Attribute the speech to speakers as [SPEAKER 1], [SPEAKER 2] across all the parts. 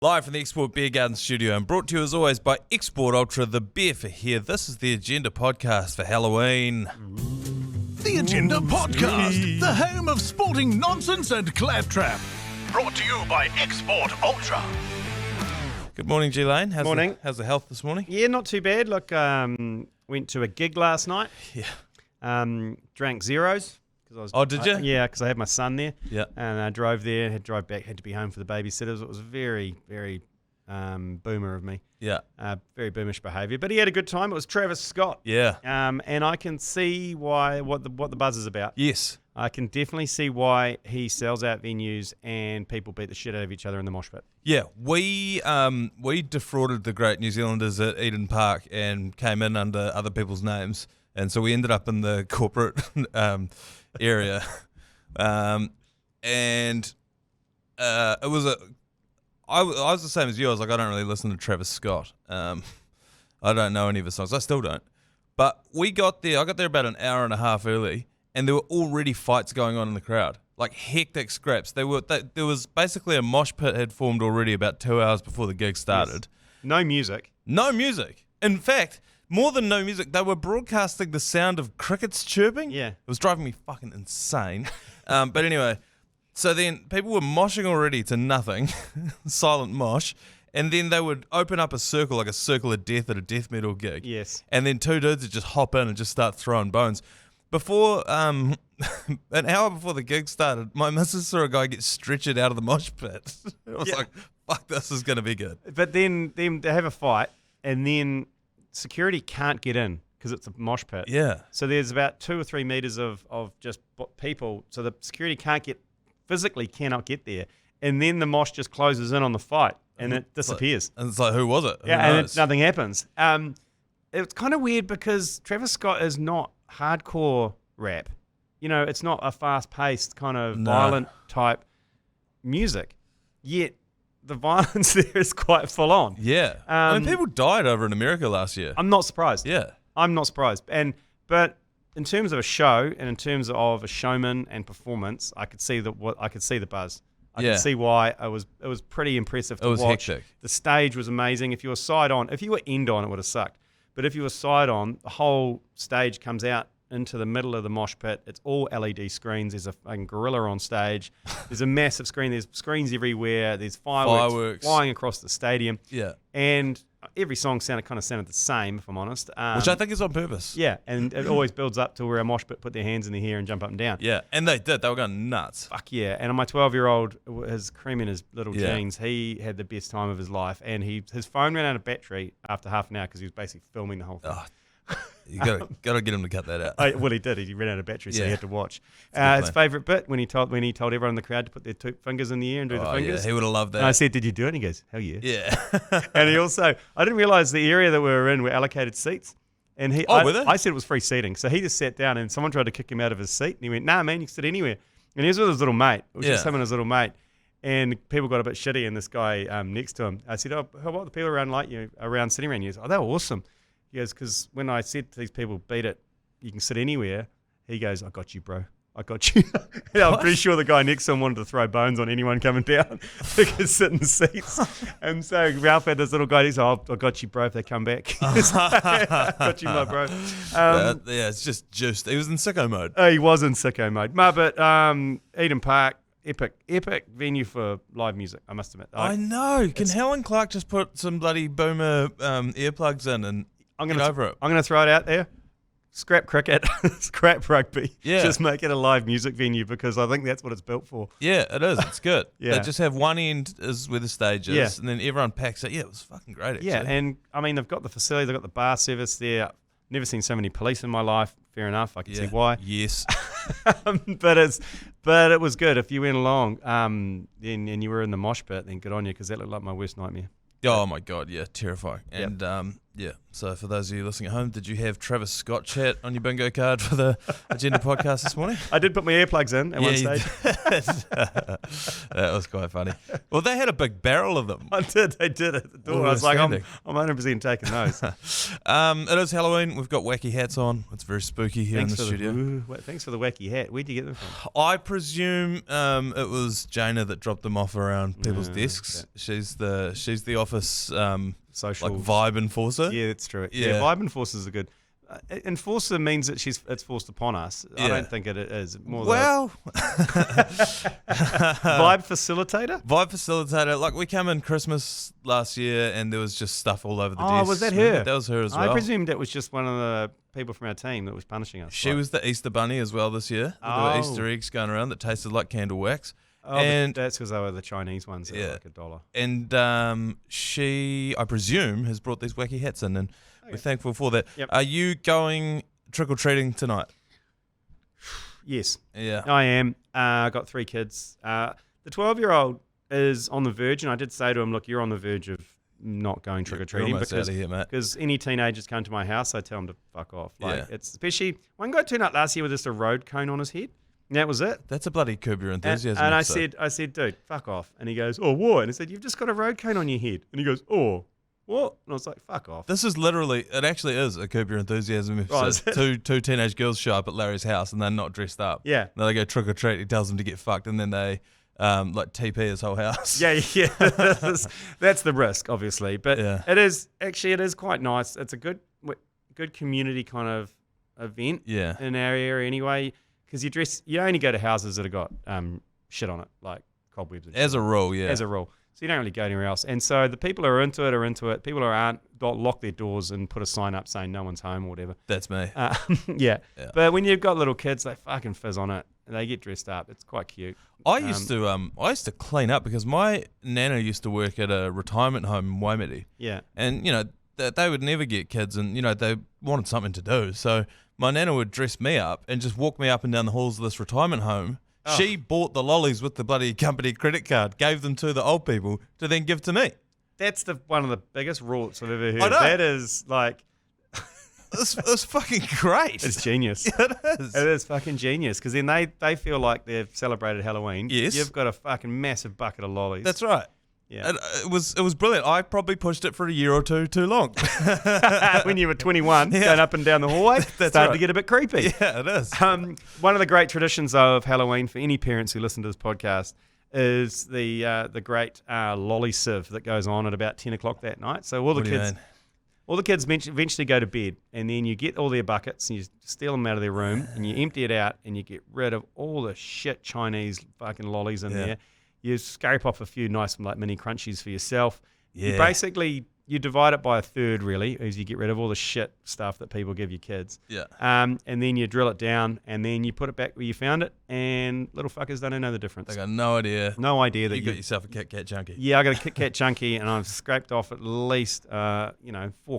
[SPEAKER 1] Live from the Export Beer Garden studio and brought to you as always by Export Ultra, the beer for here. This is the Agenda podcast for Halloween.
[SPEAKER 2] The Agenda podcast, the home of sporting nonsense and claptrap. Brought to you by Export Ultra.
[SPEAKER 1] Good morning, G Lane.
[SPEAKER 3] Morning.
[SPEAKER 1] How's the health this morning?
[SPEAKER 3] Yeah, not too bad. Look, went to a gig last night.
[SPEAKER 1] Yeah.
[SPEAKER 3] Drank zeros.
[SPEAKER 1] Did you?
[SPEAKER 3] Yeah, because I had my son there.
[SPEAKER 1] Yeah.
[SPEAKER 3] And I drove there, had to drive back, had to be home for the babysitters. It was very, very boomer of me.
[SPEAKER 1] Yeah.
[SPEAKER 3] Very boomish behaviour. But he had a good time. It was Travis Scott.
[SPEAKER 1] Yeah.
[SPEAKER 3] And I can see what the buzz is about.
[SPEAKER 1] Yes.
[SPEAKER 3] I can definitely see why he sells out venues and people beat the shit out of each other in the mosh pit.
[SPEAKER 1] Yeah, we defrauded the great New Zealanders at Eden Park and came in under other people's names, and so we ended up in the corporate area, and it was I was the same as you. I was like, I don't really listen to Travis Scott. I don't know any of his songs. I still don't. But we got there. I got there about an hour and a half early, and there were already fights going on in the crowd, like hectic scraps. There was basically a mosh pit had formed already about 2 hours before the gig started.
[SPEAKER 3] Yes. No music.
[SPEAKER 1] No music. In fact, more than no music, they were broadcasting the sound of crickets chirping.
[SPEAKER 3] Yeah.
[SPEAKER 1] It was driving me fucking insane. But anyway, so then people were moshing already to nothing, silent mosh, and then they would open up a circle, like a circle of death at a death metal gig.
[SPEAKER 3] Yes.
[SPEAKER 1] And then two dudes would just hop in and just start throwing bones. Before, an hour before the gig started, my missus saw a guy get stretchered out of the mosh pit. I was like, fuck, this is going to be good.
[SPEAKER 3] But then they have a fight, and then security can't get in because it's a mosh pit.
[SPEAKER 1] Yeah.
[SPEAKER 3] So there's about 2 or 3 meters of just people. So the security physically cannot get there. And then the mosh just closes in on the fight and it disappears.
[SPEAKER 1] And it's like, who was it?
[SPEAKER 3] And nothing happens. It's kind of weird because Travis Scott is not hardcore rap. You know, it's not a fast-paced kind of violent type music. Yet the violence there is quite full on.
[SPEAKER 1] Yeah. I mean, people died over in America last year.
[SPEAKER 3] I'm not surprised.
[SPEAKER 1] Yeah.
[SPEAKER 3] I'm not surprised. But in terms of a show and in terms of a showman and performance, I could see the buzz. I could see why it was pretty impressive to watch.
[SPEAKER 1] It was hectic.
[SPEAKER 3] The stage was amazing. If you were side on, if you were end on, it would have sucked. But if you were side on, the whole stage comes out into the middle of the mosh pit. It's all LED screens. There's a fucking gorilla on stage. There's a massive screen. There's screens everywhere. There's fireworks flying across the stadium.
[SPEAKER 1] Yeah.
[SPEAKER 3] And every song sounded the same, if I'm honest.
[SPEAKER 1] Which I think is on purpose.
[SPEAKER 3] Yeah, and it always builds up to where a mosh pit put their hands in the hair and jump up and down.
[SPEAKER 1] Yeah, and they did. They were going nuts.
[SPEAKER 3] Fuck yeah. And my 12-year-old, his cream in his little jeans, he had the best time of his life. And his phone ran out of battery after half an hour because he was basically filming the whole thing.
[SPEAKER 1] Oh, you gotta get him to cut that out.
[SPEAKER 3] Well, he did. He ran out of battery, so he had to watch. His favourite bit when he told everyone in the crowd to put their 2 fingers in the air and do the fingers.
[SPEAKER 1] Yeah, he would have loved that.
[SPEAKER 3] And I said, "Did you do it?" And he goes, "Hell yeah."
[SPEAKER 1] Yeah.
[SPEAKER 3] And he also, I didn't realise the area that we were in were allocated seats. And
[SPEAKER 1] were they?
[SPEAKER 3] I said it was free seating, so he just sat down, and someone tried to kick him out of his seat, and he went, "Nah, man, you can sit anywhere." And he was with his little mate. It was just him and his little mate. And people got a bit shitty, and this guy next to him, I said, "Oh, how about the people around sitting around you?" He goes, "Oh, they were awesome." He goes, because when I said to these people, beat it, you can sit anywhere, he goes, "I got you, bro. I got you." And I'm pretty sure the guy next to him wanted to throw bones on anyone coming down. They could sit in the seats. And so Ralph had this little guy, he's like, "I got you, bro, if they come back." I got you, my bro.
[SPEAKER 1] It's just juiced. He was in sicko mode.
[SPEAKER 3] He was in sicko mode. But Eden Park, epic venue for live music, I must admit.
[SPEAKER 1] I know. Can Helen Clark just put some bloody boomer earplugs in and get over it?
[SPEAKER 3] I'm going to throw it out there. Scrap cricket, scrap rugby.
[SPEAKER 1] Yeah.
[SPEAKER 3] Just make it a live music venue because I think that's what it's built for.
[SPEAKER 1] Yeah, it is. It's good.
[SPEAKER 3] Yeah.
[SPEAKER 1] They just have one end is where the stage is,
[SPEAKER 3] Yeah.
[SPEAKER 1] and then everyone packs it. Yeah, it was fucking great, actually.
[SPEAKER 3] Yeah, and I mean, they've got the facility, they've got the bar service there. Never seen so many police in my life. Fair enough. I can see why.
[SPEAKER 1] Yes.
[SPEAKER 3] But it was good. If you went along and you were in the mosh pit, then good on you because that looked like my worst nightmare.
[SPEAKER 1] Oh my God, yeah, terrifying. And Yeah. So for those of you listening at home, did you have Travis Scott chat on your bingo card for the Agenda podcast this morning?
[SPEAKER 3] I did put my earplugs in at one stage.
[SPEAKER 1] That was quite funny. Well, they had a big barrel of them.
[SPEAKER 3] I did. They did at the door. I was like, I'm 100% taking those.
[SPEAKER 1] It is Halloween. We've got wacky hats on. It's very spooky here in the studio.
[SPEAKER 3] Thanks for the wacky hat. Where'd you get them from?
[SPEAKER 1] I presume it was Jaina that dropped them off around people's desks.
[SPEAKER 3] Okay.
[SPEAKER 1] She's the office
[SPEAKER 3] Social
[SPEAKER 1] vibe enforcer.
[SPEAKER 3] Yeah, that's true. Yeah, vibe enforcers are good. Enforcer means that it's forced upon us.
[SPEAKER 1] Yeah.
[SPEAKER 3] I don't think it is. More
[SPEAKER 1] Well,
[SPEAKER 3] vibe facilitator.
[SPEAKER 1] Vibe facilitator. Like we came in Christmas last year, and there was just stuff all over the desk.
[SPEAKER 3] Oh, was that her?
[SPEAKER 1] That was her as well.
[SPEAKER 3] I presumed that was just one of the people from our team that was punishing us.
[SPEAKER 1] She was the Easter bunny as well this year. There were Easter eggs going around that tasted like candle wax.
[SPEAKER 3] Oh,
[SPEAKER 1] and
[SPEAKER 3] that's because they were the Chinese ones that were like $1.
[SPEAKER 1] And she, I presume, has brought these wacky hats in, and we're thankful for that.
[SPEAKER 3] Yep.
[SPEAKER 1] Are you going trick-or-treating tonight?
[SPEAKER 3] Yes.
[SPEAKER 1] Yeah.
[SPEAKER 3] I am. I got 3 kids. The 12-year-old is on the verge, and I did say to him, look, you're on the verge of not going trick-or-treating because any teenagers come to my house, I tell them to fuck off. It's especially one guy turned up last year with just a road cone on his head. And that was it.
[SPEAKER 1] That's a bloody Curb Your Enthusiasm.
[SPEAKER 3] And
[SPEAKER 1] episode.
[SPEAKER 3] I said, dude, fuck off. And he goes, oh, what? And I said, you've just got a road cone on your head. And he goes, oh, what? And I was like, fuck off.
[SPEAKER 1] This is literally, it actually is a Curb Your Enthusiasm episode. Two teenage girls show up at Larry's house and they're not dressed up.
[SPEAKER 3] Yeah.
[SPEAKER 1] Then they go trick or treat. He tells them to get fucked, and then they TP his whole house.
[SPEAKER 3] Yeah. That's the risk, obviously. But it is quite nice. It's a good community kind of event in our area anyway. Because you only go to houses that have got shit on it, like cobwebs and shit.
[SPEAKER 1] As a rule, yeah.
[SPEAKER 3] As a rule. So you don't really go anywhere else. And so the people who are into it. People who aren't, lock their doors and put a sign up saying no one's home or whatever.
[SPEAKER 1] That's me.
[SPEAKER 3] Yeah. But when you've got little kids, they fucking fizz on it. They get dressed up. It's quite cute.
[SPEAKER 1] I used to clean up because my nana used to work at a retirement home in Waimate.
[SPEAKER 3] Yeah.
[SPEAKER 1] And, they would never get kids, and, they wanted something to do. So my nana would dress me up and just walk me up and down the halls of this retirement home. Oh. She bought the lollies with the bloody company credit card, gave them to the old people to then give to me.
[SPEAKER 3] That's one of the biggest rorts I've ever heard.
[SPEAKER 1] I know.
[SPEAKER 3] That is like...
[SPEAKER 1] It's fucking great.
[SPEAKER 3] It's genius.
[SPEAKER 1] It is.
[SPEAKER 3] It is fucking genius, because then they feel like they've celebrated Halloween.
[SPEAKER 1] Yes.
[SPEAKER 3] You've got a fucking massive bucket of lollies.
[SPEAKER 1] That's right.
[SPEAKER 3] Yeah.
[SPEAKER 1] It was brilliant. I probably pushed it for a year or two too long.
[SPEAKER 3] When you were 21, going up and down the hallway, started to get a bit creepy.
[SPEAKER 1] Yeah, it is.
[SPEAKER 3] One of the great traditions of Halloween for any parents who listen to this podcast is the great lolly sieve that goes on at about 10 o'clock that night. So all the kids eventually go to bed, and then you get all their buckets and you steal them out of their room and you empty it out and you get rid of all the shit Chinese fucking lollies in there. You scrape off a few nice like mini crunchies for yourself.
[SPEAKER 1] Yeah.
[SPEAKER 3] You divide it by a third, really, as you get rid of all the shit stuff that people give your kids.
[SPEAKER 1] Yeah.
[SPEAKER 3] And then you drill it down, and then you put it back where you found it, and little fuckers don't know the difference.
[SPEAKER 1] They got no idea.
[SPEAKER 3] No idea that
[SPEAKER 1] you got yourself a Kit Kat Chunky.
[SPEAKER 3] Yeah, I got a Kit Kat Chunky, and I've scraped off at least 4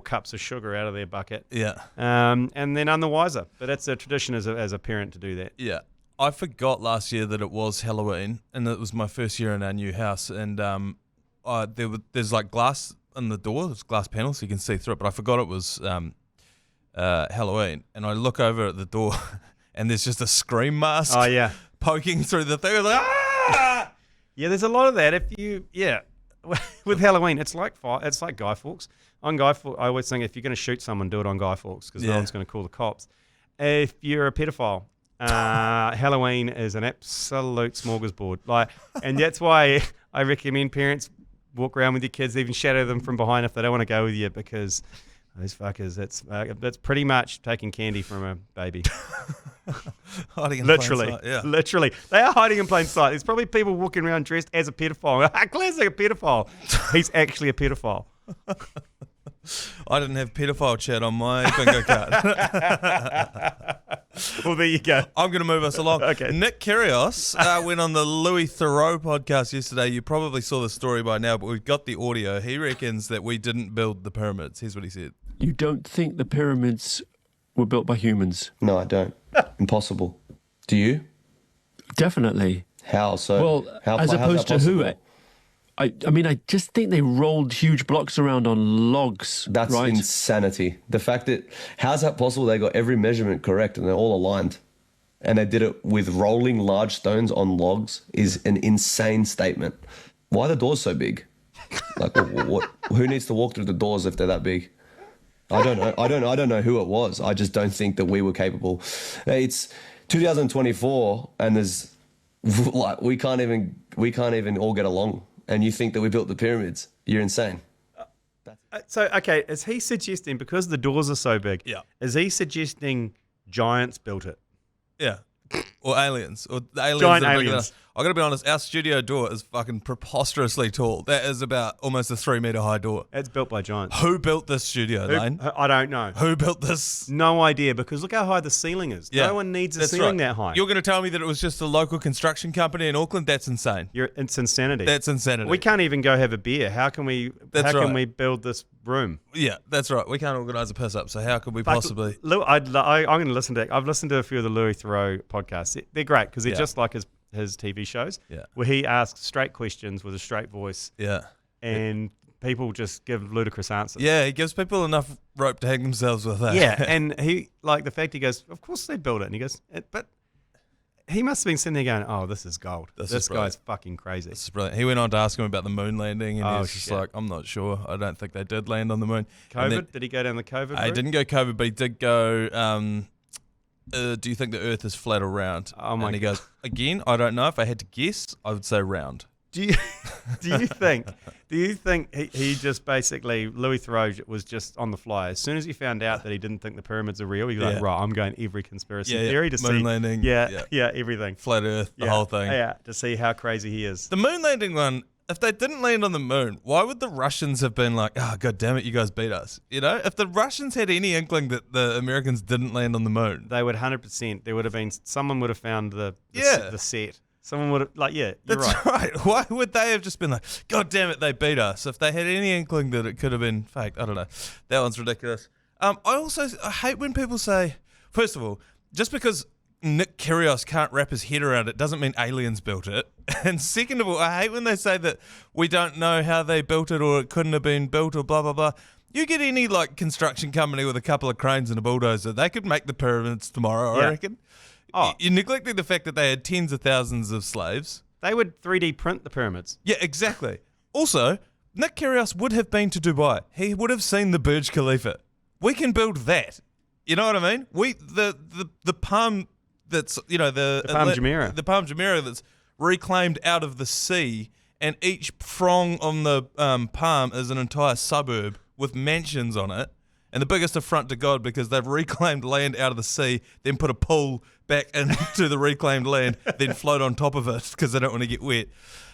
[SPEAKER 3] cups of sugar out of their bucket.
[SPEAKER 1] Yeah.
[SPEAKER 3] And then none the wiser. But that's a tradition as a parent to do that.
[SPEAKER 1] Yeah. I forgot last year that it was Halloween, and it was my first year in our new house, and there's like glass in the door, there's glass panels so you can see through it, but I forgot it was Halloween, and I look over at the door and there's just a scream mask poking through the thing. I was like, ah!
[SPEAKER 3] Yeah, there's a lot of that. With Halloween, it's like Guy Fawkes. On Guy Fawkes, I always think if you're going to shoot someone, do it on Guy Fawkes, because no one's going to call the cops. If you're a pedophile, Halloween is an absolute smorgasbord. And that's why I recommend parents walk around with your kids, even shadow them from behind if they don't want to go with you, because those fuckers, that's pretty much taking candy from a baby.
[SPEAKER 1] Hiding in plain sight, yeah.
[SPEAKER 3] Literally. They are hiding in plain sight. There's probably people walking around dressed as a pedophile. Classic a pedophile. He's actually a pedophile.
[SPEAKER 1] I didn't have pedophile chat on my bingo card.
[SPEAKER 3] Well, there you go.
[SPEAKER 1] I'm going to move us along.
[SPEAKER 3] Okay.
[SPEAKER 1] Nick Kyrgios went on the Louis Theroux podcast yesterday. You probably saw the story by now, but we've got the audio. He reckons that we didn't build the pyramids. Here's what he said.
[SPEAKER 4] You don't think the pyramids were built by humans?
[SPEAKER 5] No, I don't. Impossible. Do you?
[SPEAKER 4] Definitely.
[SPEAKER 5] How? So?
[SPEAKER 4] Well, as opposed to who? I mean, I just think they rolled huge blocks around on logs.
[SPEAKER 5] That's
[SPEAKER 4] right?
[SPEAKER 5] insanity. The fact that, how's that possible? They got every measurement correct and they're all aligned. And they did it with rolling large stones on logs is an insane statement. Why are the doors so big? Like, what? Who needs to walk through the doors if they're that big? I don't know. I don't know who it was. I just don't think that we were capable. It's 2024, and there's like we can't even all get along. And you think that we built the pyramids? You're insane.
[SPEAKER 3] So, okay, is he suggesting, because the doors are so big, is he suggesting giants built it?
[SPEAKER 1] Yeah. Or aliens. Or the aliens.
[SPEAKER 3] Giant
[SPEAKER 1] that are bigger than
[SPEAKER 3] aliens.
[SPEAKER 1] us. I gotta be honest, our studio door is fucking preposterously tall. That is about almost a 3 meter high door.
[SPEAKER 3] It's built by giants.
[SPEAKER 1] Who built this studio, Lane?
[SPEAKER 3] I don't know.
[SPEAKER 1] Who built this?
[SPEAKER 3] No idea, because look how high the ceiling is.
[SPEAKER 1] Yeah.
[SPEAKER 3] No one needs a
[SPEAKER 1] That's
[SPEAKER 3] ceiling
[SPEAKER 1] right.
[SPEAKER 3] that high.
[SPEAKER 1] You're gonna tell me that it was just a local construction company in Auckland? That's insane.
[SPEAKER 3] It's insanity.
[SPEAKER 1] That's insanity.
[SPEAKER 3] We can't even go have a beer. How can we can we build this room?
[SPEAKER 1] Yeah, that's right. We can't organise a piss up, so how could we possibly?
[SPEAKER 3] I'm going to listen to. I've listened to a few of the Louis Theroux podcasts. They're great because they're just like his TV shows.
[SPEAKER 1] Yeah.
[SPEAKER 3] Where he asks straight questions with a straight voice.
[SPEAKER 1] Yeah.
[SPEAKER 3] And people just give ludicrous answers.
[SPEAKER 1] Yeah, he gives people enough rope to hang themselves with that.
[SPEAKER 3] Yeah, and he like the fact he goes, of course they built it, and he goes, but he must have been sitting there going, oh, this is gold. This guy's fucking crazy.
[SPEAKER 1] This is brilliant. He went on to ask him about the moon landing, and he
[SPEAKER 3] Oh,
[SPEAKER 1] was just
[SPEAKER 3] shit.
[SPEAKER 1] like, I'm not sure. I don't think they did land on the moon. And then-
[SPEAKER 3] COVID? Did he go down the COVID
[SPEAKER 1] He
[SPEAKER 3] route?
[SPEAKER 1] didn't go COVID, but he did go, do you think the Earth is flat or round?
[SPEAKER 3] Oh my
[SPEAKER 1] And he goes, again, I don't know. If I had to guess, I would say round.
[SPEAKER 3] Do you think he just basically, Louis Theroux was just on the fly. As soon as he found out that he didn't think the pyramids are real, he was like, right, I'm going every conspiracy theory to
[SPEAKER 1] moon
[SPEAKER 3] see.
[SPEAKER 1] landing.
[SPEAKER 3] Yeah, everything.
[SPEAKER 1] Flat Earth, the
[SPEAKER 3] Yeah,
[SPEAKER 1] whole thing.
[SPEAKER 3] Yeah, to see how crazy he is.
[SPEAKER 1] The moon landing one, if they didn't land on the moon, why would the Russians have been like, oh, God damn it, you guys beat us? You know, if the Russians had any inkling that the Americans didn't land on the moon.
[SPEAKER 3] They would 100%. There would have been, someone would have found the set. Someone would have, you're
[SPEAKER 1] That's
[SPEAKER 3] right.
[SPEAKER 1] right. Why would they have just been like, God damn it, they beat us? If they had any inkling that it could have been faked, I don't know. That one's ridiculous. I hate when people say, first of all, just because Nick Kyrgios can't wrap his head around it doesn't mean aliens built it. And second of all, I hate when they say that we don't know how they built it or it couldn't have been built or blah, blah, blah. You get any construction company with a couple of cranes and a bulldozer, they could make the pyramids tomorrow, I reckon.
[SPEAKER 3] Oh.
[SPEAKER 1] You're neglecting the fact that they had tens of thousands of slaves.
[SPEAKER 3] They would 3D print the pyramids.
[SPEAKER 1] Yeah, exactly. Also, Nick Kyrgios would have been to Dubai. He would have seen the Burj Khalifa. We can build that. You know what I mean? The palm that's the
[SPEAKER 3] Palm Jumeirah.
[SPEAKER 1] The Palm Jumeirah that's reclaimed out of the sea, and each prong on the palm is an entire suburb with mansions on it. And the biggest affront to God because they've reclaimed land out of the sea, then put a pool back into the reclaimed land, then float on top of it because they don't want to get wet.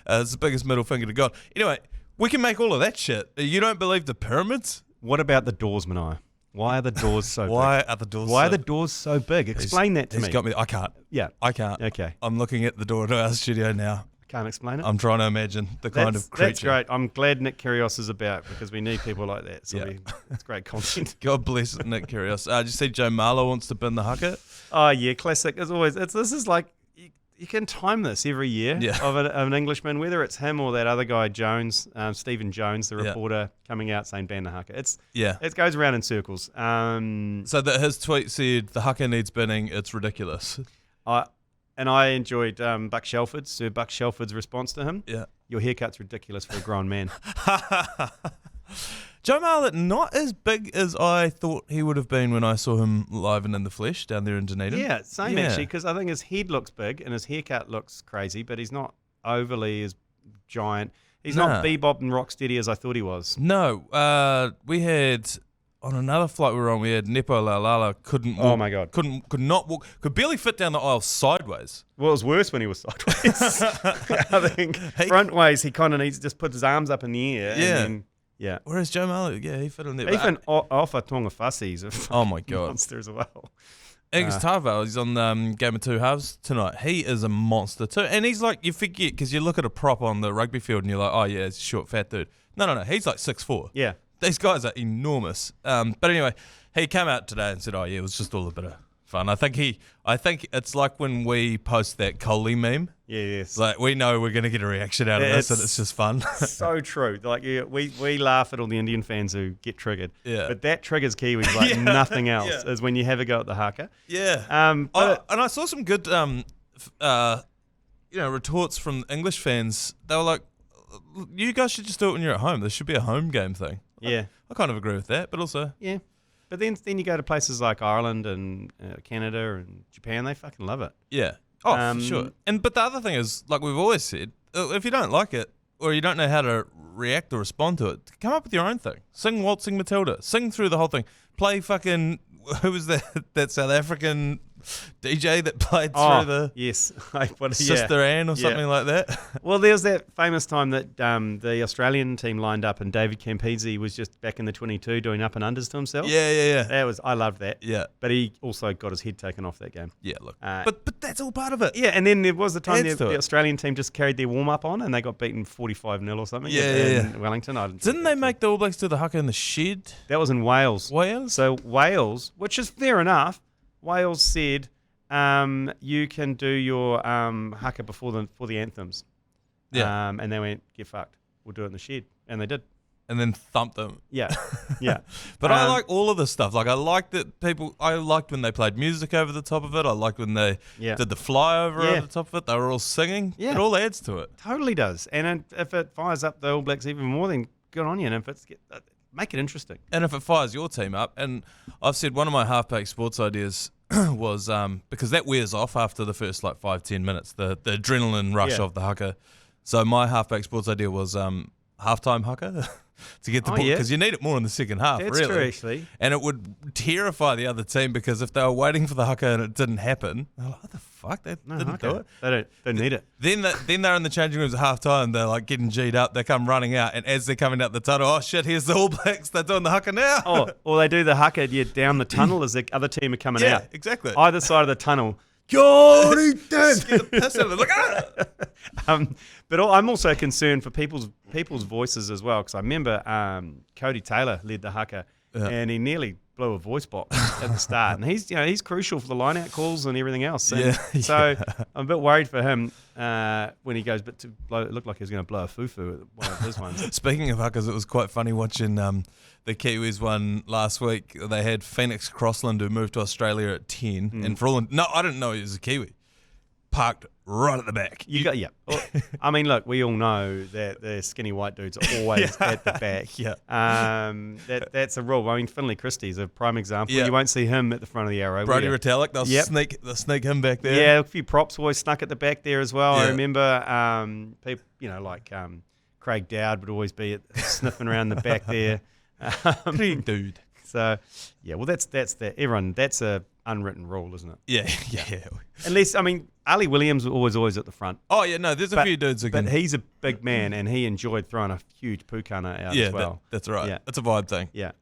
[SPEAKER 1] It's the biggest middle finger to God. Anyway, we can make all of that shit. You don't believe the pyramids?
[SPEAKER 3] What about the doors, Manaia? Why are the doors so big?
[SPEAKER 1] Why are the doors
[SPEAKER 3] Why are the doors so big? Explain that to me.
[SPEAKER 1] He's got me. I can't.
[SPEAKER 3] Yeah.
[SPEAKER 1] I can't.
[SPEAKER 3] Okay.
[SPEAKER 1] I'm looking at the door to our studio now.
[SPEAKER 3] Can't explain it?
[SPEAKER 1] I'm trying to imagine the kind of creature.
[SPEAKER 3] That's great. I'm glad Nick Kyrgios is about because we need people like that. So
[SPEAKER 1] Yeah.
[SPEAKER 3] it's great content.
[SPEAKER 1] God bless Nick Kyrgios. Did you see Joe Marler wants to bin the Haka?
[SPEAKER 3] Oh, yeah. Classic. As always, this is like, you can time this every year of an Englishman, whether it's him or that other guy, Jones, Stephen Jones, the reporter, coming out saying ban the Haka. It goes around in circles.
[SPEAKER 1] So that his tweet said, the Haka needs binning, it's ridiculous.
[SPEAKER 3] And I enjoyed Sir Buck Shelford's response to him.
[SPEAKER 1] Yeah.
[SPEAKER 3] Your haircut's ridiculous for a grown man.
[SPEAKER 1] Joe Marler, not as big as I thought he would have been when I saw him live and in the flesh down there in Dunedin.
[SPEAKER 3] Yeah, same actually, because I think his head looks big and his haircut looks crazy, but he's not overly as giant. He's not bebop and rocksteady as I thought he was.
[SPEAKER 1] No, we had... On another flight we were on, we had Nepo Laulala couldn't walk.
[SPEAKER 3] Oh my God.
[SPEAKER 1] Could not walk. Could barely fit down the aisle sideways.
[SPEAKER 3] Well, it was worse when he was sideways. I think frontways, he kind of needs to just put his arms up in the air.
[SPEAKER 1] Yeah.
[SPEAKER 3] And then,
[SPEAKER 1] Whereas Joe Marler, he fit on there.
[SPEAKER 3] Even Ofa Tonga Fussies a
[SPEAKER 1] oh my God.
[SPEAKER 3] monster as well.
[SPEAKER 1] Angus Tarvale, he's on Game of Two Halves tonight. He is a monster too. And he's like, you forget, because you look at a prop on the rugby field and you're like, oh yeah, it's a short, fat dude. No, he's like 6'4".
[SPEAKER 3] Yeah.
[SPEAKER 1] These guys are enormous. But anyway, he came out today and said, oh yeah, it was just all a bit of fun. I think it's like when we post that Coley meme.
[SPEAKER 3] Yeah, yes.
[SPEAKER 1] Like we know we're going to get a reaction out of this, and it's just fun.
[SPEAKER 3] So true. Like we laugh at all the Indian fans who get triggered.
[SPEAKER 1] Yeah.
[SPEAKER 3] But that triggers Kiwis like nothing else. Is when you have a go at the Haka.
[SPEAKER 1] Yeah. And I saw some good retorts from English fans. They were like, "You guys should just do it when you're at home. This should be a home game thing."
[SPEAKER 3] Yeah.
[SPEAKER 1] I kind of agree with that, but also
[SPEAKER 3] Yeah. But then you go to places like Ireland and Canada and Japan, they fucking love it.
[SPEAKER 1] yeah. Oh, for sure. But the other thing is, like we've always said, if you don't like it or you don't know how to react or respond to it, come up with your own thing. Sing Waltzing Matilda. Sing through the whole thing. Play fucking, who was that South African DJ that played through the
[SPEAKER 3] yes.
[SPEAKER 1] Sister Anne or something like that?
[SPEAKER 3] Well, there's that famous time that the Australian team lined up and David Campese was just back in the 22 doing up and unders to himself.
[SPEAKER 1] Yeah.
[SPEAKER 3] I loved that.
[SPEAKER 1] Yeah.
[SPEAKER 3] But he also got his head taken off that game.
[SPEAKER 1] Yeah, look. But that's all part of it.
[SPEAKER 3] Yeah, and then there was the time
[SPEAKER 1] Adds to
[SPEAKER 3] the
[SPEAKER 1] it.
[SPEAKER 3] Australian team just carried their warm-up on and they got beaten 45-0 or something in Wellington.
[SPEAKER 1] Didn't they make the All Blacks do the Haka in the shed?
[SPEAKER 3] That was in Wales.
[SPEAKER 1] Wales?
[SPEAKER 3] So Wales, which is fair enough, Wales said you can do your Haka before the anthems.
[SPEAKER 1] Yeah.
[SPEAKER 3] And they went, get fucked. We'll do it in the shed. And they did.
[SPEAKER 1] And then thumped them.
[SPEAKER 3] Yeah. Yeah.
[SPEAKER 1] But I like all of this stuff. Like I liked when they played music over the top of it. I liked when they did the flyover over the top of it. They were all singing.
[SPEAKER 3] Yeah.
[SPEAKER 1] It all adds to it.
[SPEAKER 3] Totally does. And if it fires up the All Blacks even more, then good on you. And if make it interesting.
[SPEAKER 1] And if it fires your team up, and I've said one of my half-baked sports ideas was because that wears off after the first 5-10 minutes, the adrenaline rush of the Haka. So my half-baked sports idea was halftime Haka to get the ball, because you need it more in the second half.
[SPEAKER 3] That's
[SPEAKER 1] really
[SPEAKER 3] true, actually.
[SPEAKER 1] And it would terrify the other team, because if they were waiting for the Haka and it didn't happen, they're like, what the fuck? They didn't do it.
[SPEAKER 3] They don't need it.
[SPEAKER 1] Then they're in the changing rooms at half time. They're like getting G'd up. They come running out, and as they're coming out the tunnel, oh shit, here's the All Blacks. They're doing the Haka now.
[SPEAKER 3] Or they do the Haka down the tunnel as the other team are coming out.
[SPEAKER 1] Exactly.
[SPEAKER 3] Either side of the tunnel. God, he did.
[SPEAKER 1] Get the piss out of them. Like,
[SPEAKER 3] But I'm also concerned for people's voices as well, because I remember Cody Taylor led the Haka, and he nearly blew a voice box at the start, and he's crucial for the line-out calls and everything else. And so I'm a bit worried for him when he goes, but it looked like he was going to blow a fufu at one of his ones.
[SPEAKER 1] Speaking of Hakas, it was quite funny watching the Kiwis one last week. They had Phoenix Crossland, who moved to Australia at 10, and for all I didn't know he was a Kiwi. Parked right at the back.
[SPEAKER 3] Well, I mean, look, we all know that the skinny white dudes are always at the back. That's a rule. I mean, Finlay Christie's a prime example. You won't see him at the front of the arrow.
[SPEAKER 1] Brody Retallick, they'll sneak him back there.
[SPEAKER 3] Yeah, a few props always snuck at the back there as well. I remember people, like Craig Dowd would always be sniffing around the back there.
[SPEAKER 1] Craig Dude.
[SPEAKER 3] So, well, that's a unwritten rule, isn't it?
[SPEAKER 1] Yeah.
[SPEAKER 3] Unless, I mean, Ali Williams was always at the front.
[SPEAKER 1] Oh, yeah, no, there's a few dudes that can...
[SPEAKER 3] But he's a big man, and he enjoyed throwing a huge pukana out as well.
[SPEAKER 1] That's right. Yeah. That's a vibe thing.
[SPEAKER 3] Yeah.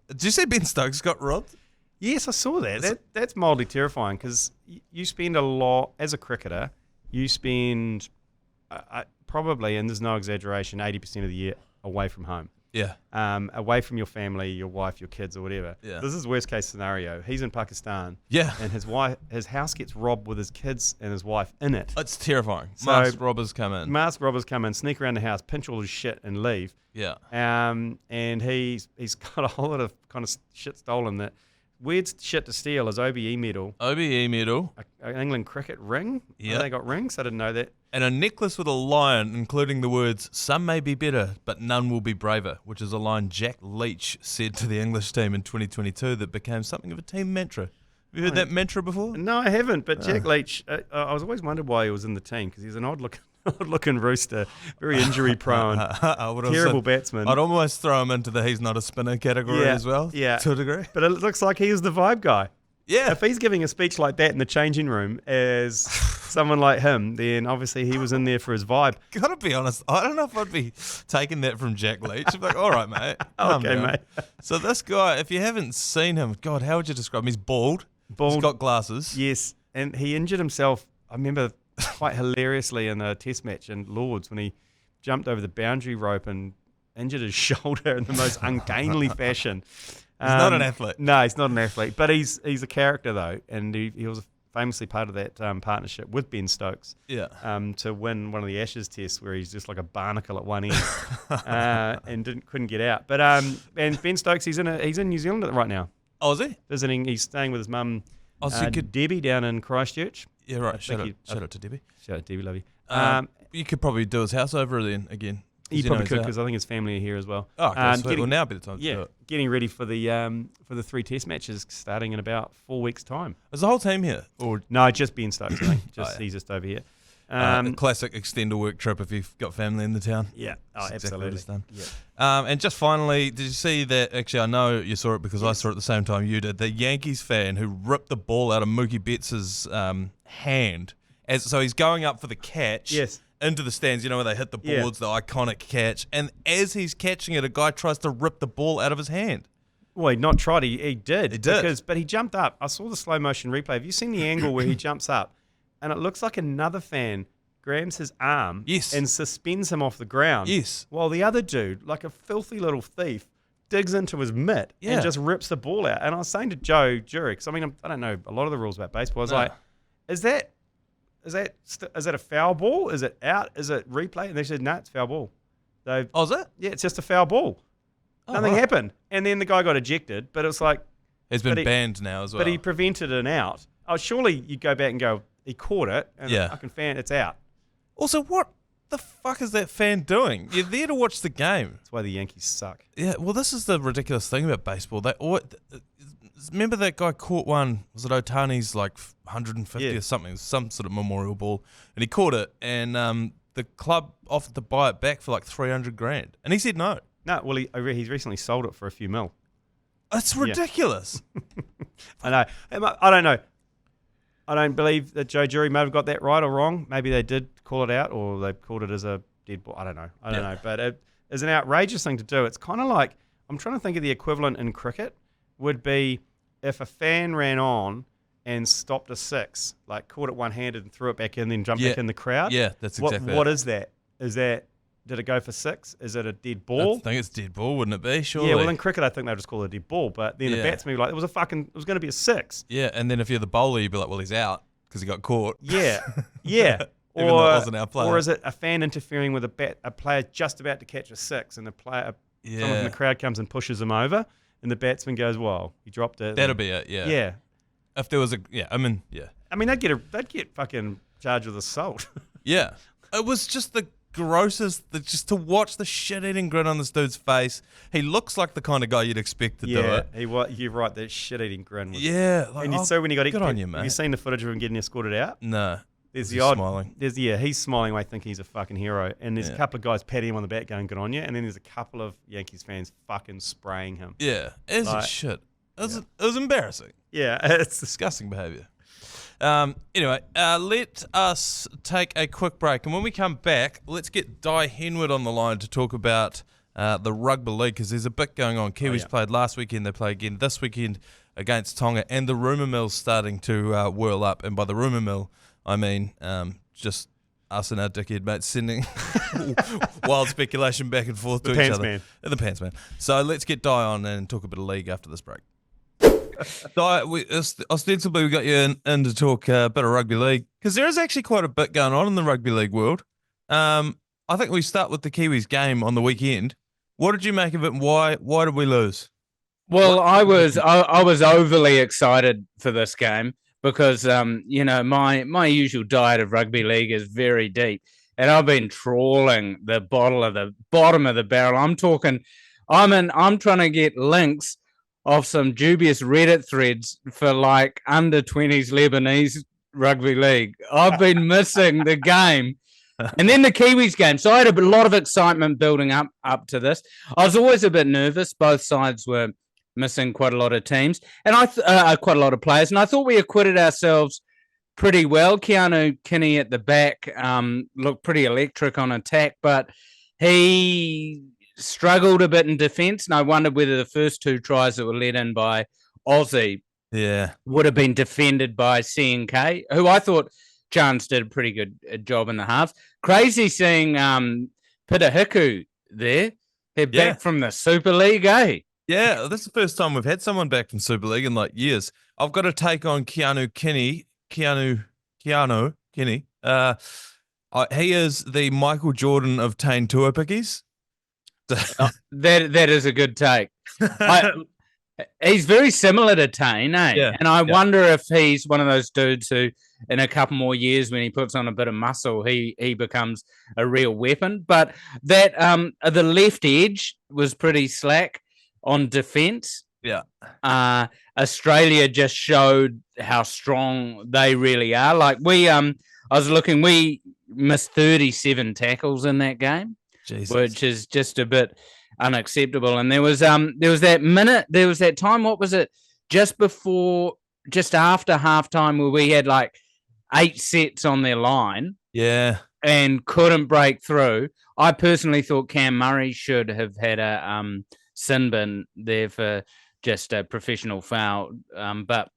[SPEAKER 1] Did you say Ben Stokes got robbed?
[SPEAKER 3] Yes, I saw that. That's mildly terrifying, because you spend a lot, as a cricketer, probably, and there's no exaggeration, 80% of the year away from home.
[SPEAKER 1] Yeah.
[SPEAKER 3] Away from your family, your wife, your kids, or whatever.
[SPEAKER 1] Yeah.
[SPEAKER 3] This is worst case scenario. He's in Pakistan.
[SPEAKER 1] Yeah.
[SPEAKER 3] And his house gets robbed with his kids and his wife in it.
[SPEAKER 1] It's terrifying.
[SPEAKER 3] So,
[SPEAKER 1] Masked robbers come in,
[SPEAKER 3] sneak around the house, pinch all his shit, and leave.
[SPEAKER 1] Yeah.
[SPEAKER 3] And he's got a whole lot of kind of shit stolen. That weird shit to steal is OBE medal. An England cricket ring.
[SPEAKER 1] Yeah.
[SPEAKER 3] They got rings. I didn't know that.
[SPEAKER 1] And a necklace with a lion, including the words, "Some may be better, but none will be braver," which is a line Jack Leach said to the English team in 2022 that became something of a team mantra. Have you heard that mantra before?
[SPEAKER 3] No, I haven't. But Jack Leach, I was always wondered why he was in the team, because he's an odd-looking rooster, very injury-prone, terrible batsman.
[SPEAKER 1] I'd almost throw him into the he's not a spinner category as well, to a degree.
[SPEAKER 3] But it looks like he is the vibe guy.
[SPEAKER 1] Yeah.
[SPEAKER 3] If he's giving a speech like that in the changing room as someone like him, then obviously he was in there for his vibe.
[SPEAKER 1] Gotta be honest, I don't know if I'd be taking that from Jack Leach. I'd be like, all right, mate.
[SPEAKER 3] Okay, mate.
[SPEAKER 1] So this guy, if you haven't seen him, God, how would you describe him? He's bald. He's got glasses.
[SPEAKER 3] Yes, and he injured himself, I remember, quite hilariously in a test match in Lords when he jumped over the boundary rope and injured his shoulder in the most ungainly fashion.
[SPEAKER 1] He's not an athlete.
[SPEAKER 3] No, he's not an athlete, but he's a character though, and he was famously part of that partnership with Ben Stokes.
[SPEAKER 1] Yeah.
[SPEAKER 3] To win one of the Ashes tests where he's just like a barnacle at one end and couldn't get out. But and Ben Stokes, he's in New Zealand right now.
[SPEAKER 1] Oh, is he?
[SPEAKER 3] Visiting. He's staying with his mum,
[SPEAKER 1] So you could,
[SPEAKER 3] Debbie, down in Christchurch.
[SPEAKER 1] yeah, right. Shout out to Debbie.
[SPEAKER 3] Shout out Debbie, love you.
[SPEAKER 1] You could probably do his house over then again.
[SPEAKER 3] He probably could because I think his family are here as well.
[SPEAKER 1] Oh, okay, so well, now be the time to do it.
[SPEAKER 3] Getting ready for the 3 test matches starting in about 4 weeks' time.
[SPEAKER 1] Is the whole team here? Or
[SPEAKER 3] No, just Ben Stokes, I think. He's just over here.
[SPEAKER 1] a classic extended work trip if you've got family in the town.
[SPEAKER 3] Yeah,
[SPEAKER 1] That's
[SPEAKER 3] absolutely.
[SPEAKER 1] Exactly what it's done.
[SPEAKER 3] Yeah.
[SPEAKER 1] And just finally, did you see that? Actually, I know you saw it because I saw it at the same time you did. The Yankees fan who ripped the ball out of Mookie Betts' hand. So he's going up for the catch.
[SPEAKER 3] Yes.
[SPEAKER 1] Into the stands, where they hit the boards, the iconic catch. And as he's catching it, a guy tries to rip the ball out of his hand.
[SPEAKER 3] Well, he not tried. He did.
[SPEAKER 1] He did.
[SPEAKER 3] But he jumped up. I saw the slow motion replay. Have you seen the angle where he jumps up? And it looks like another fan grabs his arm and suspends him off the ground.
[SPEAKER 1] Yes.
[SPEAKER 3] While the other dude, like a filthy little thief, digs into his mitt and just rips the ball out. And I was saying to Joe Jury, because I don't know a lot of the rules about baseball. I was like, is that a foul ball? Is it out? Is it replay? And they said, no, it's foul ball.
[SPEAKER 1] Oh, is it?
[SPEAKER 3] Yeah, it's just a foul ball. Nothing happened. And then the guy got ejected, but it's like...
[SPEAKER 1] He's been banned now as well.
[SPEAKER 3] But he prevented an out. Oh, surely you go back and go, he caught it, and the fucking fan, it's out.
[SPEAKER 1] Also, what the fuck is that fan doing? You're there to watch the game.
[SPEAKER 3] That's why the Yankees suck.
[SPEAKER 1] Yeah, well, this is the ridiculous thing about baseball. Remember that guy caught one, was it Otani's 150 or something, some sort of memorial ball, and he caught it, and the club offered to buy it back for $300,000, and he said no.
[SPEAKER 3] No, well, he's recently sold it for a few mil.
[SPEAKER 1] That's ridiculous.
[SPEAKER 3] I know. I don't know. I don't believe that Joe Jury may have got that right or wrong. Maybe they did call it out, or they called it as a dead ball. I don't know. I don't know. But it is an outrageous thing to do. It's kind of like, I'm trying to think of the equivalent in cricket, would be if a fan ran on and stopped a 6, like caught it one-handed and threw it back in, then jumped back in the crowd.
[SPEAKER 1] Yeah, that's exactly
[SPEAKER 3] What is that? Did it go for 6? Is it a dead ball?
[SPEAKER 1] I think it's dead ball, wouldn't it be? Surely.
[SPEAKER 3] Yeah, well, in cricket, I think they'll just call it a dead ball. But then the batsman would be like, it was going to be a 6.
[SPEAKER 1] Yeah, and then if you're the bowler, you'd be like, well, he's out because he got caught.
[SPEAKER 3] Yeah, yeah.
[SPEAKER 1] Even though it wasn't our player.
[SPEAKER 3] Or is it a fan interfering with a player just about to catch a 6, and someone from the crowd comes and pushes him over, and the batsman goes, "Well, he dropped it."
[SPEAKER 1] That'll be it. Yeah.
[SPEAKER 3] Yeah.
[SPEAKER 1] If there was
[SPEAKER 3] I mean, they'd get fucking charged with assault.
[SPEAKER 1] Yeah. It was just the grossest, just to watch the shit-eating grin on this dude's face. He looks like the kind of guy you'd expect to do it.
[SPEAKER 3] You're right. That shit-eating grin.
[SPEAKER 1] And
[SPEAKER 3] you saw when he got
[SPEAKER 1] good on you, mate.
[SPEAKER 3] Have you seen the footage of him getting escorted out?
[SPEAKER 1] No.
[SPEAKER 3] There's
[SPEAKER 1] He's smiling.
[SPEAKER 3] He's smiling. I think he's a fucking hero. And there's a couple of guys patting him on the back going, good on you. And then there's a couple of Yankees fans fucking spraying him.
[SPEAKER 1] Yeah. It's shit. It was embarrassing.
[SPEAKER 3] Yeah. It's
[SPEAKER 1] disgusting behaviour. Anyway, let us take a quick break. And when we come back, let's get Dai Henwood on the line to talk about the rugby league, because there's a bit going on. Kiwis played last weekend. They play again this weekend against Tonga. And the rumour mill's starting to whirl up. And by the rumour mill, I mean just us and our dickhead mates sending wild speculation back and forth to each other. The Pants Man. So let's get Dai on and talk a bit of league after this break. Dai, ostensibly we got you in to talk a bit of rugby league, because there is actually quite a bit going on in the rugby league world. I think we start with the Kiwis game on the weekend. What did you make of it, and why did we lose?
[SPEAKER 6] Well, I was overly excited for this game because my usual diet of rugby league is very deep, and I've been trawling the bottom of the barrel. I'm trying to get links of some dubious Reddit threads for like under 20s Lebanese rugby league. I've been missing the game. And then the Kiwis game. So I had a lot of excitement building up to this. I was always a bit nervous. Both sides were missing quite a lot of teams and quite a lot of players. And I thought we acquitted ourselves pretty well. Keanu Kinney at the back looked pretty electric on attack, but he struggled a bit in defence. And I wondered whether the first 2 tries that were let in by Aussie would have been defended by CNK, who I thought Chance did a pretty good job in the half. Crazy seeing Pita Hiku there. They're back from the Super League, eh?
[SPEAKER 1] Yeah, this is the first time we've had someone back from Super League in like years. I've got to take on Keanu Kenny. He is the Michael Jordan of Tane Tour Pickies.
[SPEAKER 6] That is a good take. He's very similar to Tane, eh?
[SPEAKER 1] Yeah,
[SPEAKER 6] and I wonder if he's one of those dudes who, in a couple more years, when he puts on a bit of muscle, he becomes a real weapon. But that the left edge was pretty slack on defense.
[SPEAKER 1] Yeah.
[SPEAKER 6] Australia just showed how strong they really are. Like I was looking, we missed 37 tackles in that game,
[SPEAKER 1] Jesus.
[SPEAKER 6] which is just a bit unacceptable. And there was that time, what was it? Just after halftime, where we had like 8 sets on their line.
[SPEAKER 1] Yeah.
[SPEAKER 6] And couldn't break through. I personally thought Cam Murray should have had a sin bin there for just a professional foul. But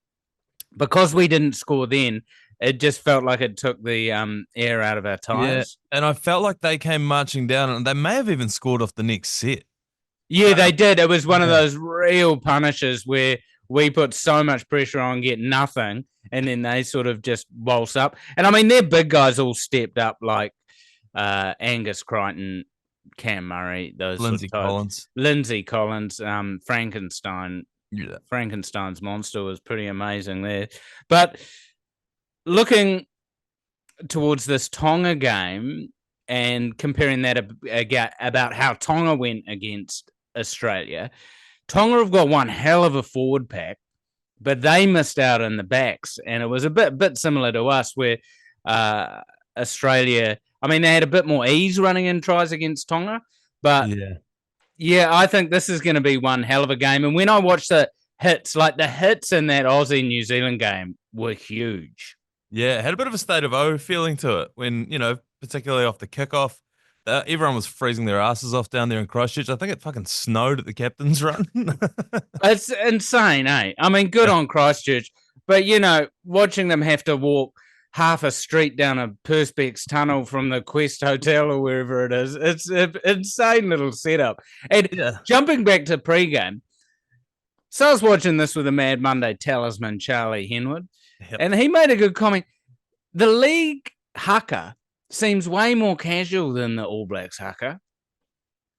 [SPEAKER 6] because we didn't score then, it just felt like it took the air out of our tires.
[SPEAKER 1] Yeah. And I felt like they came marching down, and they may have even scored off the next set.
[SPEAKER 6] Yeah, they did. It was one of those real punishes where we put so much pressure on, get nothing, and then they sort of just waltz up. And I mean, their big guys all stepped up, like Angus Crichton, Cam Murray, those
[SPEAKER 1] Lindsay Collins,
[SPEAKER 6] Frankenstein.
[SPEAKER 1] Yeah.
[SPEAKER 6] Frankenstein's monster was pretty amazing there. But looking towards this Tonga game and comparing that about how Tonga went against Australia, Tonga have got one hell of a forward pack, but they missed out in the backs, and it was a bit similar to us, where Australia, I mean, they had a bit more ease running in tries against Tonga, but yeah, I think this is going to be one hell of a game. And when I watched the hits in that Aussie-New Zealand game were huge.
[SPEAKER 1] Yeah, it had a bit of a state of O feeling to it when, particularly off the kickoff, everyone was freezing their asses off down there in Christchurch. I think it fucking snowed at the captain's run.
[SPEAKER 6] It's insane, eh? I mean, good on Christchurch, but, watching them have to walk half a street down a Perspex tunnel from the Quest Hotel or wherever it is, it's an insane little setup. And jumping back to pregame, so I was watching this with a Mad Monday talisman, Dai Henwood, and he made a good comment. The league haka seems way more casual than the All Blacks haka.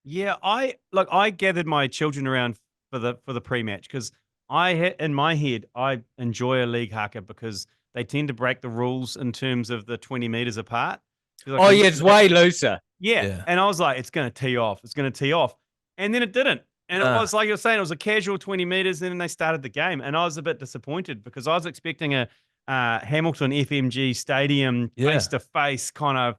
[SPEAKER 3] Yeah, I gathered my children around for the pre-match because in my head I enjoy a league haka because they tend to break the rules in terms of the 20 meters apart.
[SPEAKER 6] It's way looser.
[SPEAKER 3] Yeah, and I was like, it's going to tee off. It's going to tee off, and then it didn't. And it was like you were saying, it was a casual 20 meters, and then they started the game, and I was a bit disappointed because I was expecting a Hamilton FMG Stadium face to face kind of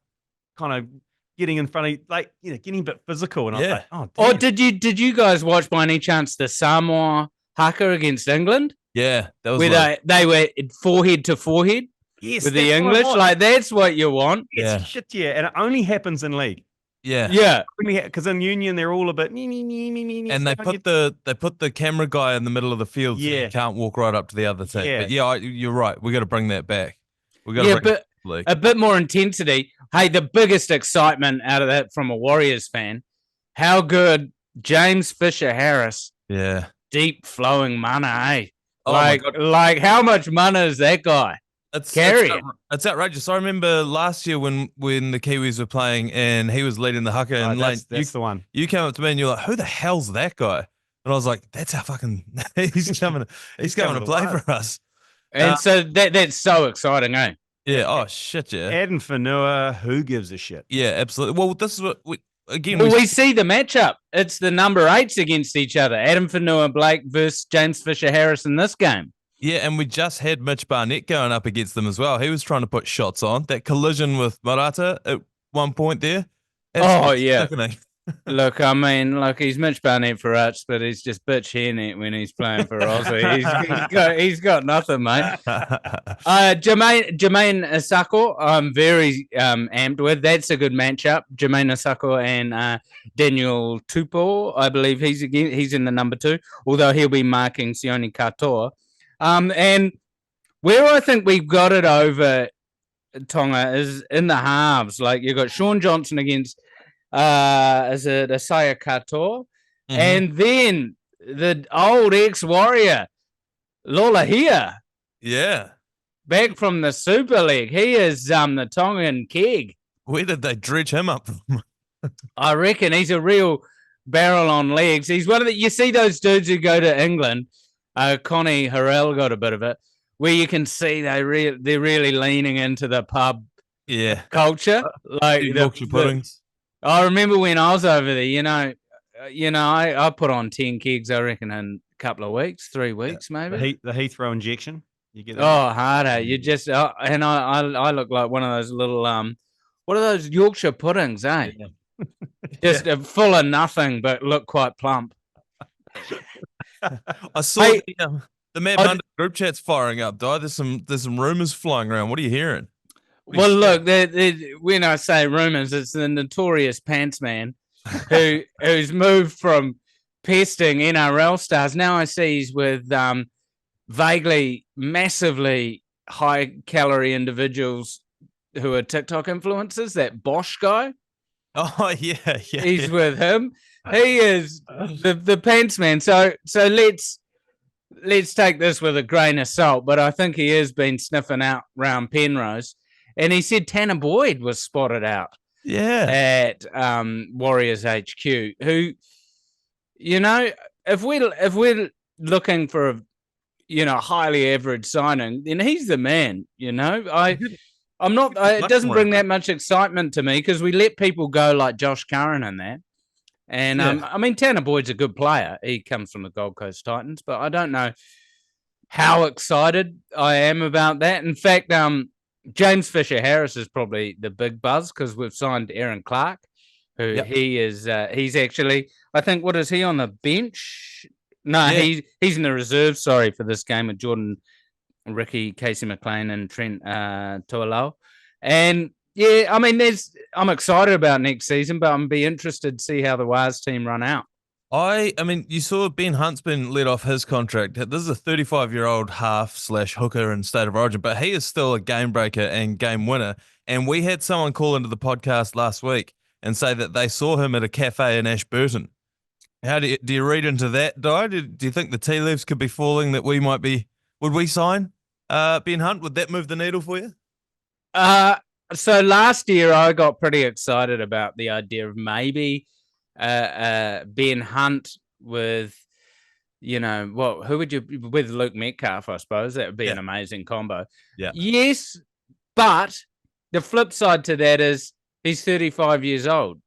[SPEAKER 3] getting in front of getting a bit physical. And I was like, oh, damn.
[SPEAKER 6] Did you guys watch by any chance the Samoa haka against England?
[SPEAKER 1] Yeah, that was
[SPEAKER 6] where they were forehead to forehead.
[SPEAKER 3] Yes,
[SPEAKER 6] with the English, like that's what you want.
[SPEAKER 3] It's shit, and it only happens in league.
[SPEAKER 1] Yeah.
[SPEAKER 3] Because in Union they're all a bit me.
[SPEAKER 1] And they put the camera guy in the middle of the field, so you can't walk right up to the other team. But you're right. We got to bring that back. We got
[SPEAKER 6] a bit more intensity. Hey, the biggest excitement out of that from a Warriors fan, how good James Fisher Harris.
[SPEAKER 1] Yeah.
[SPEAKER 6] Deep flowing mana, eh? Like how much mana is that guy?
[SPEAKER 1] It's outrageous. I remember last year when the Kiwis were playing and he was leading the haka and
[SPEAKER 3] that's the one.
[SPEAKER 1] You came up to me and you're like, who the hell's that guy? And I was like, that's our fucking he's coming to play for us.
[SPEAKER 6] And so that's so exciting, eh?
[SPEAKER 1] Yeah. Oh shit, yeah.
[SPEAKER 3] Adam Whanua, who gives a shit?
[SPEAKER 1] Yeah, absolutely. Well, this is what we
[SPEAKER 6] see the matchup. It's the number 8s against each other. Adam Whanua Blake versus James Fisher Harris in this game.
[SPEAKER 1] Yeah, and we just had Mitch Barnett going up against them as well. He was trying to put shots on. That collision with Marata at one point there. Sickening.
[SPEAKER 6] Look, I mean, he's Mitch Barnett for us, but he's just bitch hairnet when he's playing for Aussie. He's got nothing, mate. Jermaine Asako, I'm very amped with. That's a good matchup. Jermaine Asako and Daniel Tupou, I believe he's in the number 2, although he'll be marking Sione Katoa. And where I think we've got it over Tonga is in the halves. Like you've got Sean Johnson against Is it Asaya Katoa? And then the old ex-warrior, Lola here.
[SPEAKER 1] Yeah.
[SPEAKER 6] Back from the Super League. He is the Tongan keg.
[SPEAKER 1] Where did they dredge him up from?
[SPEAKER 6] I reckon he's a real barrel on legs. He's one of the, you see those dudes who go to England, Connie Harrell got a bit of it, where you can see they're really leaning into the pub culture. Like
[SPEAKER 1] Yorkshire puddings.
[SPEAKER 6] I remember when I was over there, I put on 10 kegs, I reckon, in a couple of weeks, 3 weeks maybe.
[SPEAKER 3] The Heathrow injection. You get that?
[SPEAKER 6] Oh, harder. You just, and I look like one of those little, what are those Yorkshire puddings, eh? Yeah. Just full of nothing, but look quite plump.
[SPEAKER 1] I saw the Mad Monday group chat's firing up, Di. There's some rumours flying around. What are you hearing?
[SPEAKER 6] Look, when I say rumours, it's the notorious Pants Man who's moved from pesting NRL stars. Now I see he's with vaguely, massively high-calorie individuals who are TikTok influencers, that Bosch guy.
[SPEAKER 1] Oh, yeah.
[SPEAKER 6] He's with him. He is the Pants Man. So let's take this with a grain of salt, but I think he has been sniffing out round Penrose. And he said Tanner Boyd was spotted out at Warriors HQ, who, if we're looking for a highly average signing, then he's the man. I'm not. It doesn't bring that much excitement to me because we let people go like Josh Curran and that. And Tanner Boyd's a good player. He comes from the Gold Coast Titans, but I don't know how excited I am about that. In fact, James Fisher-Harris is probably the big buzz because we've signed Aaron Clark, who he is. He's actually, I think, what is he on the bench? No, he's in the reserve. Sorry for this game with Jordan, Ricky, Casey McLean, and Trent Tualau. And I'm excited about next season, but I'm be interested to see how the Wars team run out.
[SPEAKER 1] I mean, you saw Ben Hunt's been let off his contract. This is a 35-year-old half/hooker in State of Origin, but he is still a game breaker and game winner. And we had someone call into the podcast last week and say that they saw him at a cafe in Ashburton. How do you read into that, Di? Do you think the tea leaves could be falling that we might be? Would we sign Ben Hunt? Would that move the needle for you?
[SPEAKER 6] So last year I got pretty excited about the idea of maybe Ben Hunt with, who would you with Luke Metcalf? I suppose that would be an amazing combo.
[SPEAKER 1] Yeah.
[SPEAKER 6] Yes, but the flip side to that is he's 35 years old.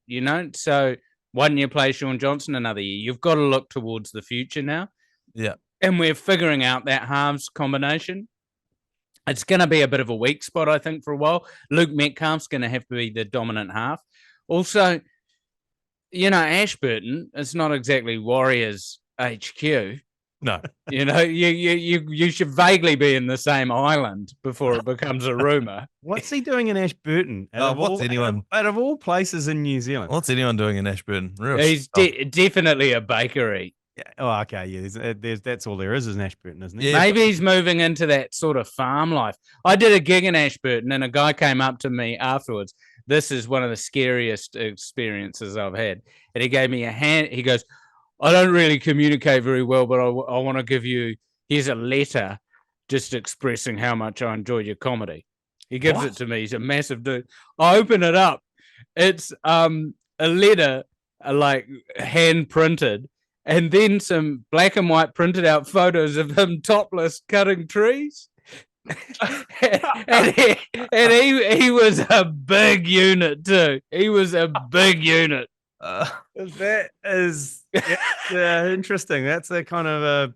[SPEAKER 6] So why didn't you play Sean Johnson another year? You've got to look towards the future now.
[SPEAKER 1] Yeah.
[SPEAKER 6] And we're figuring out that halves combination. It's going to be a bit of a weak spot, I think, for a while. Luke Metcalf's going to have to be the dominant half. Also, Ashburton, it's not exactly Warriors HQ.
[SPEAKER 1] No.
[SPEAKER 6] You should vaguely be in the same island before it becomes a rumor.
[SPEAKER 3] What's he doing in Ashburton?
[SPEAKER 1] Out
[SPEAKER 3] of all places in New Zealand?
[SPEAKER 1] What's anyone doing in Ashburton?
[SPEAKER 6] He's definitely a bakery.
[SPEAKER 3] Yeah. Oh, okay. Yeah, that's all there is in Ashburton, isn't it?
[SPEAKER 1] Yeah.
[SPEAKER 6] Maybe he's moving into that sort of farm life. I did a gig in Ashburton, and a guy came up to me afterwards. This is one of the scariest experiences I've had. And he gave me a hand. He goes, I don't really communicate very well, but I want to give you, here's a letter just expressing how much I enjoy your comedy. He gives it to me. He's a massive dude. I open it up. It's a letter, like hand printed, and then some black and white printed out photos of him topless cutting trees. and he was a big unit too. He was a big unit.
[SPEAKER 3] That is interesting. That's a kind of a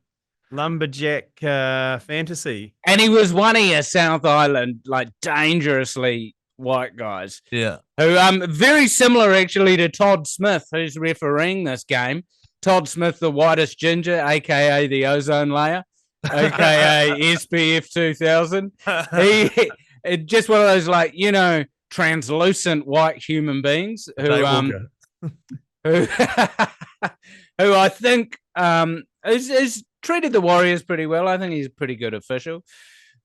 [SPEAKER 3] lumberjack fantasy.
[SPEAKER 6] And he was one of your South Island, like dangerously white guys.
[SPEAKER 1] Yeah.
[SPEAKER 6] Who very similar actually to Todd Smith, who's refereeing this game. Todd Smith, the whitest ginger, aka the ozone layer, aka SPF 2000. He just one of those translucent white human beings who who I think is treated the Warriors pretty well. I think he's a pretty good official.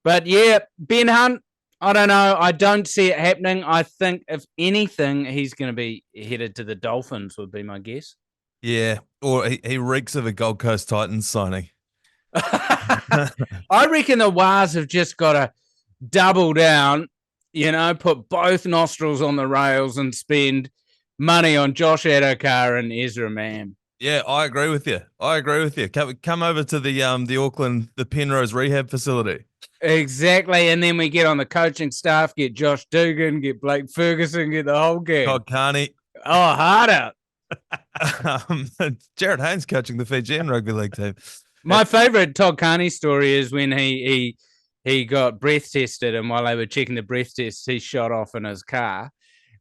[SPEAKER 6] But yeah, Ben Hunt, I don't know. I don't see it happening. I think, if anything, he's going to be headed to the Dolphins, would be my guess.
[SPEAKER 1] Yeah, or he reeks of a Gold Coast Titans signing.
[SPEAKER 6] I reckon the Wars have just got to double down, put both nostrils on the rails and spend money on Josh Adokar and Ezra Mam.
[SPEAKER 1] Yeah, I agree with you. Come over to the Auckland, the Penrose rehab facility.
[SPEAKER 6] Exactly, and then we get on the coaching staff, get Josh Dugan, get Blake Ferguson, get the whole gang.
[SPEAKER 1] Todd Carney.
[SPEAKER 6] Oh, hard out.
[SPEAKER 1] Jared Haynes coaching the Fijian rugby league team.
[SPEAKER 6] My favourite Todd Carney story is when he got breath tested, and while they were checking the breath test, he shot off in his car.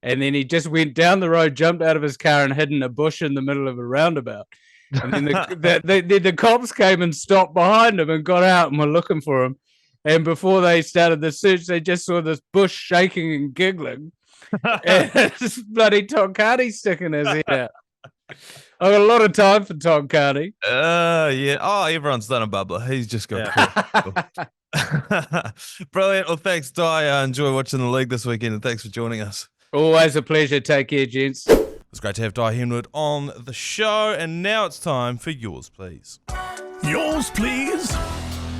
[SPEAKER 6] And then he just went down the road, jumped out of his car, and hid in a bush in the middle of a roundabout. And then the cops came and stopped behind him and got out and were looking for him. And before they started the search, they just saw this bush shaking and giggling. And it's bloody Todd Carney sticking his head out. I've got a lot of time for Todd Carney.
[SPEAKER 1] Yeah. Oh, everyone's done a bubbler. He's just got caught. Brilliant. Well, thanks, Dai. Enjoy watching the league this weekend, and thanks for joining us.
[SPEAKER 6] Always a pleasure. Take care, gents.
[SPEAKER 1] It's great to have Dai Henwood on the show, and now it's time for Yours Please.
[SPEAKER 2] Yours, please.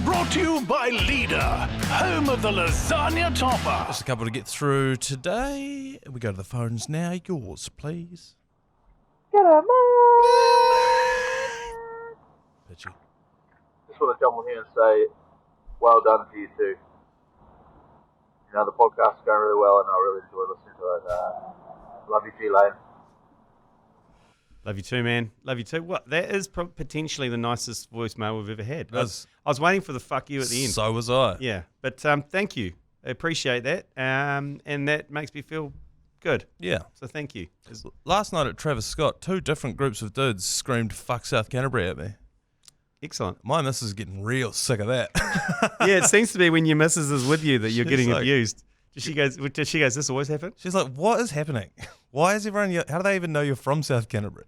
[SPEAKER 2] Brought to you by Leader, home of the lasagna topper.
[SPEAKER 1] Just a couple to get through today. We go to the phones now. Yours, please. Pitchy.
[SPEAKER 7] Just want to jump on here and say, well done to you two. The podcast's going really well, and I really enjoy listening to it. Love you, G Lane.
[SPEAKER 3] Love you too, man. Love you too. What? That is potentially the nicest voicemail we've ever had. I was waiting for the fuck you at the end.
[SPEAKER 1] So was I.
[SPEAKER 3] Yeah, but thank you. I appreciate that, and that makes me feel good.
[SPEAKER 1] Yeah.
[SPEAKER 3] So thank you.
[SPEAKER 1] Last night at Travis Scott, 2 different groups of dudes screamed "fuck South Canterbury" at me.
[SPEAKER 3] Excellent.
[SPEAKER 1] My missus is getting real sick of that.
[SPEAKER 3] Yeah, it seems to be when your missus is with you that you're getting abused. She goes, this always happen?
[SPEAKER 1] She's like, what is happening? Why is everyone, how do they even know you're from South Canterbury?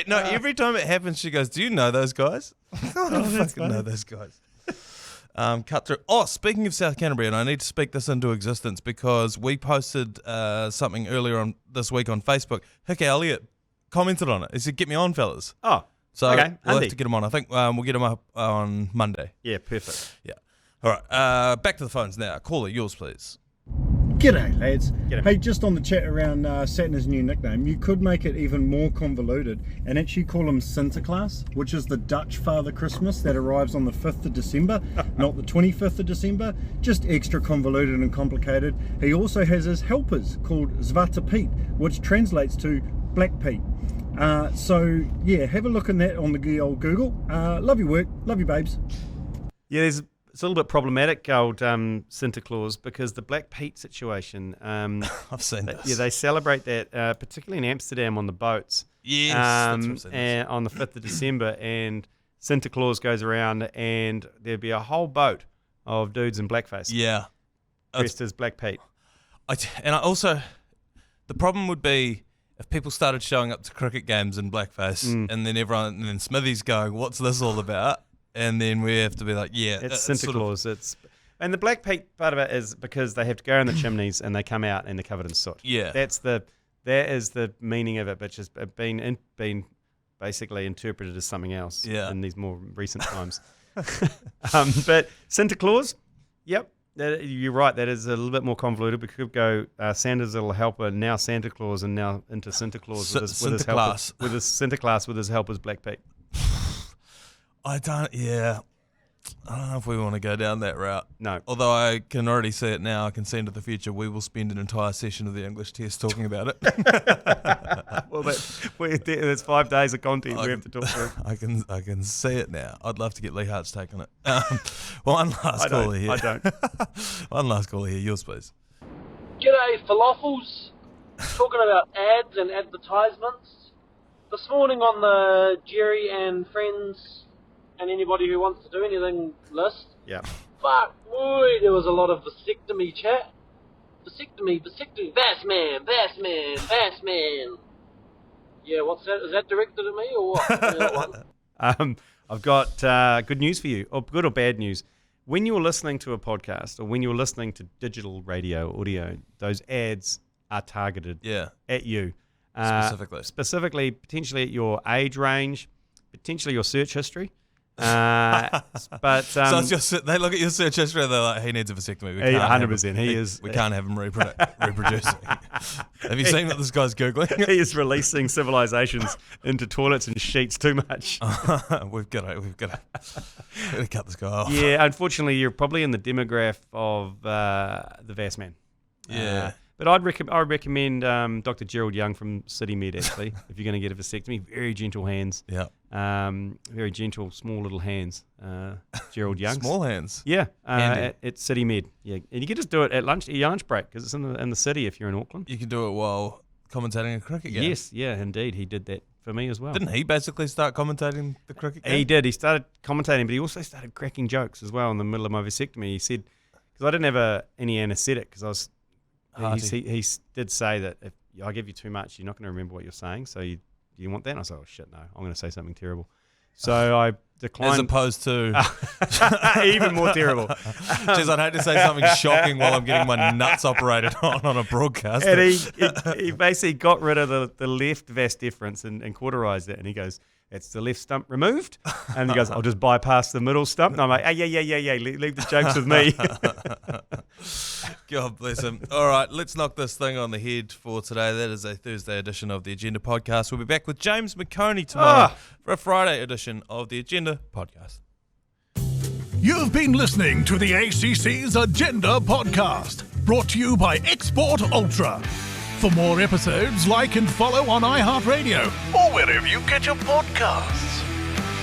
[SPEAKER 1] Every time it happens, she goes, do you know those guys? I don't fucking know those guys. Cut through. Oh, speaking of South Canterbury, and I need to speak this into existence because we posted something earlier on this week on Facebook. Haka Elliott commented on it. He said, get me on, fellas.
[SPEAKER 3] Oh,
[SPEAKER 1] so
[SPEAKER 3] okay.
[SPEAKER 1] We'll have to get him on. I think we'll get him up on Monday.
[SPEAKER 3] Yeah, perfect.
[SPEAKER 1] Yeah. All right. Back to the phones now. Caller, yours, please.
[SPEAKER 8] G'day, lads.
[SPEAKER 3] G'day.
[SPEAKER 8] Hey, just on the chat around Saturn's new nickname, you could make it even more convoluted and actually call him Sinterklaas, which is the Dutch Father Christmas that arrives on the 5th of December, not the 25th of December. Just extra convoluted and complicated. He also has his helpers called Zwarte Piet, which translates to Black Pete. So, yeah, have a look in that on the old Google. Love your work. Love you, babes.
[SPEAKER 3] Yeah, it's a little bit problematic, old Santa Claus, because the Black Pete situation.
[SPEAKER 1] I've seen this.
[SPEAKER 3] Yeah, they celebrate that, particularly in Amsterdam on the boats.
[SPEAKER 1] Yes,
[SPEAKER 3] and on the 5th of December, and Santa Claus goes around, and there'd be a whole boat of dudes in blackface.
[SPEAKER 1] Yeah.
[SPEAKER 3] Dressed as Black Pete.
[SPEAKER 1] The problem would be if people started showing up to cricket games in blackface, and then Smithy's going, what's this all about? And then we have to be like, yeah,
[SPEAKER 3] it's Santa Claus. And the Black Pete part of it is because they have to go in the chimneys and they come out and they're covered in soot.
[SPEAKER 1] Yeah,
[SPEAKER 3] that is the meaning of it, but just been basically interpreted as something else.
[SPEAKER 1] Yeah.
[SPEAKER 3] In these more recent times. But Santa Claus, yep, you're right. That is a little bit more convoluted. We could go Santa's little helper, now Santa Claus, and now into Santa Claus with his Sinterklaas with his helpers Black Pete.
[SPEAKER 1] I don't know if we want to go down that route.
[SPEAKER 3] No.
[SPEAKER 1] Although I can already see it now. I can see into the future. We will spend an entire session of the English test talking about it.
[SPEAKER 3] Well, there's 5 days of content we have to talk through.
[SPEAKER 1] I can see it now. I'd love to get Lee Hart's take on it. One last caller here.
[SPEAKER 3] I don't.
[SPEAKER 1] One last caller here. Yours, please.
[SPEAKER 9] G'day, falafels. Talking about ads and advertisements. This morning on the Jerry and Friends and anybody who wants to do anything list.
[SPEAKER 3] Yeah.
[SPEAKER 9] Fuck, boy, there was a lot of vasectomy chat. Vasectomy, Bass man. Yeah, what's that? Is that directed at me or what? That one?
[SPEAKER 3] I've got good news for you, or good or bad news. when you're listening to a podcast or when you're listening to digital radio, audio, those ads are targeted at you. Specifically, potentially at your age range, potentially your search history. But
[SPEAKER 1] so it's they look at your search history and they're like, he needs a vasectomy.
[SPEAKER 3] 100%.
[SPEAKER 1] We can't have him reproducing. Have you seen what this guy's Googling?
[SPEAKER 3] He is releasing civilizations into toilets and sheets too much.
[SPEAKER 1] We've got to cut this guy off.
[SPEAKER 3] Yeah, unfortunately, you're probably in the demographic of the VAS man.
[SPEAKER 1] Yeah.
[SPEAKER 3] But I'd recommend Dr. Gerald Young from City Med, actually, if you're going to get a vasectomy. Very gentle hands.
[SPEAKER 1] Yeah.
[SPEAKER 3] Very gentle, small little hands. Gerald Young.
[SPEAKER 1] Small hands?
[SPEAKER 3] Yeah. At City Med. Yeah. And you can just do it at your lunch break because it's in the city if you're in Auckland.
[SPEAKER 1] You can do it while commentating a cricket game.
[SPEAKER 3] Yes. Yeah, indeed. He did that for me as well.
[SPEAKER 1] Didn't he basically start commentating the cricket game?
[SPEAKER 3] He did. He started commentating, but he also started cracking jokes as well in the middle of my vasectomy. He said, because I didn't have any anaesthetic because I was... He did say that if I give you too much, you're not going to remember what you're saying. So do you want that? And I said, oh, shit, no. I'm going to say something terrible. So I declined.
[SPEAKER 1] As opposed to...
[SPEAKER 3] even more terrible.
[SPEAKER 1] Jeez, I'd hate to say something shocking while I'm getting my nuts operated on a broadcast.
[SPEAKER 3] And he basically got rid of the left vas deferens and cauterized it. And he goes, it's the left stump removed. And he goes, I'll just bypass the middle stump. And I'm like, yeah, leave the jokes with me.
[SPEAKER 1] God bless him. All right, let's knock this thing on the head for today. That is a Thursday edition of the Agenda Podcast. We'll be back with James McConey tomorrow for a Friday edition of the Agenda Podcast.
[SPEAKER 2] You've been listening to the ACC's Agenda Podcast, brought to you by Export Ultra. For more episodes, like and follow on iHeartradio or wherever you get your podcasts.